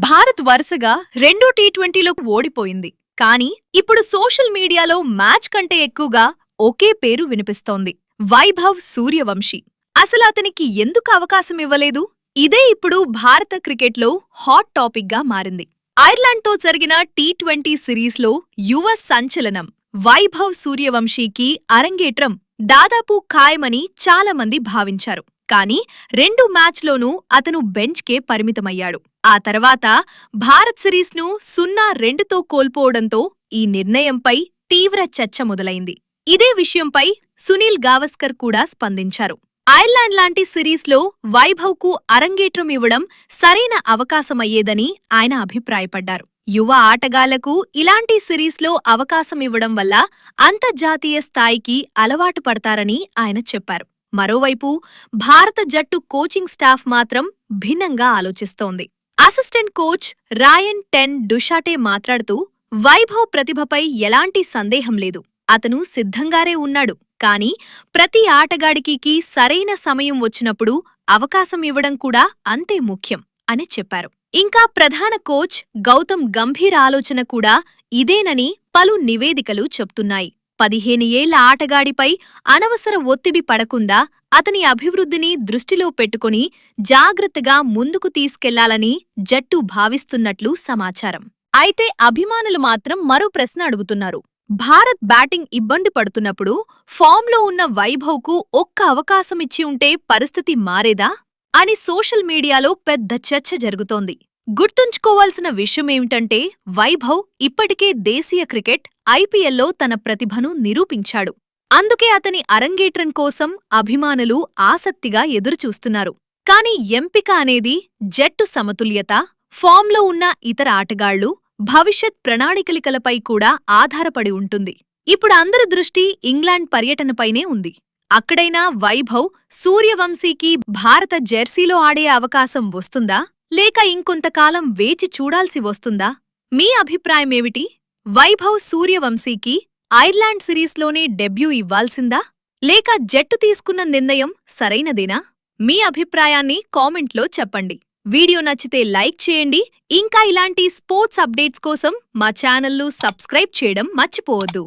భారత్ వరుసగా రెండో టీ20లోకి ఓడిపోయింది. కానీ ఇప్పుడు సోషల్ మీడియాలో మ్యాచ్ కంటే ఎక్కువగా ఒకే పేరు వినిపిస్తోంది: వైభవ్ సూర్యవంశీ. అసలు అతనికి ఎందుకు అవకాశం ఇవ్వలేదు? ఇదే ఇప్పుడు భారత క్రికెట్లో హాట్ టాపిక్ గా మారింది. ఐర్లాండ్తో జరిగిన టీ20 సిరీస్లో యువ సంచలనం వైభవ్ సూర్యవంశీకి అరంగేట్రం దాదాపు ఖాయమని చాలామంది భావించారు. కానీ 2 మ్యాచ్లోనూ అతను బెంచ్కే పరిమితమయ్యాడు. ఆ తర్వాత భారత్ సిరీస్ను 0-2తో కోల్పోవడంతో ఈ నిర్ణయంపై తీవ్ర చర్చ మొదలైంది. ఇదే విషయంపై సునీల్ గావస్కర్ కూడా స్పందించారు. ఐర్లాండ్ లాంటి సిరీస్లో వైభవ్కు అరంగేట్రం ఇవ్వడం సరైన అవకాశమయ్యేదని ఆయన అభిప్రాయపడ్డారు. యువ ఆటగాళ్లకు ఇలాంటి సిరీస్లో అవకాశం ఇవ్వడం వల్ల అంతర్జాతీయ స్థాయికి అలవాటు పడతారని ఆయన చెప్పారు. మరోవైపు భారత జట్టు కోచింగ్ స్టాఫ్ మాత్రం భిన్నంగా ఆలోచిస్తోంది. అసిస్టెంట్ కోచ్ రాయన్ టెన్ డుషాటే మాట్లాడుతూ, వైభవ్ ప్రతిభపై ఎలాంటి సందేహం లేదు, అతను సిద్ధంగానే ఉన్నాడు. కానీ ప్రతి ఆటగాడికి సరైన సమయం వచ్చినప్పుడు అవకాశం ఇవ్వడం కూడా అంతే ముఖ్యం అని చెప్పారు. ఇంకా ప్రధాన కోచ్ గౌతమ్ గంభీర్ ఆలోచన కూడా ఇదేనని పలు నివేదికలు చెప్తున్నాయి. 15 ఏళ్ల ఆటగాడిపై అనవసర ఒత్తిడి పడకుండా అతని అభివృద్ధిని దృష్టిలో పెట్టుకుని జాగ్రత్తగా ముందుకు తీసుకెళ్లాలని జట్టు భావిస్తున్నట్లు సమాచారం. అయితే అభిమానులు మాత్రం మరో ప్రశ్న అడుగుతున్నారు: భారత్ బ్యాటింగ్ ఇబ్బంది పడుతున్నప్పుడు ఫామ్లో ఉన్న వైభవ్కు ఒక్క అవకాశమిచ్చి ఉంటే పరిస్థితి మారేదా అని సోషల్ మీడియాలో పెద్ద చర్చ జరుగుతోంది. గుర్తుంచుకోవాల్సిన విషయమేమిటంటే, వైభవ్ ఇప్పటికే దేశీయ క్రికెట్ ఐపీఎల్లో తన ప్రతిభను నిరూపించాడు. అందుకే అతని అరంగేట్రం కోసం అభిమానులు ఆసక్తిగా ఎదురుచూస్తున్నారు. కానీ ఎంపిక అనేది జట్టు సమతుల్యత, ఫామ్లో ఉన్న ఇతర ఆటగాళ్లు, భవిష్యత్ ప్రణాళికలపై కూడా ఆధారపడి ఉంటుంది. ఇప్పుడు అందరి దృష్టి ఇంగ్లాండ్ పర్యటనపైనే ఉంది. అక్కడైనా వైభవ్ సూర్యవంశీకి భారత జెర్సీలో ఆడే అవకాశం వస్తుందా, లేక ఇంకొంతకాలం వేచి చూడాల్సి వస్తుందా? మీ అభిప్రాయమేమిటి? వైభవ్ సూర్యవంశీకి ఐర్లాండ్ సిరీస్లోనే డెబ్యూ ఇవ్వాల్సిందా, లేక జట్టు తీసుకున్న నిర్ణయం సరైనదేనా? మీ అభిప్రాయాన్ని కామెంట్లో చెప్పండి. వీడియో నచ్చితే లైక్ చేయండి. ఇంకా ఇలాంటి స్పోర్ట్స్ అప్డేట్స్ కోసం మా ఛానల్ను సబ్స్క్రైబ్ చేయడం మర్చిపోవద్దు.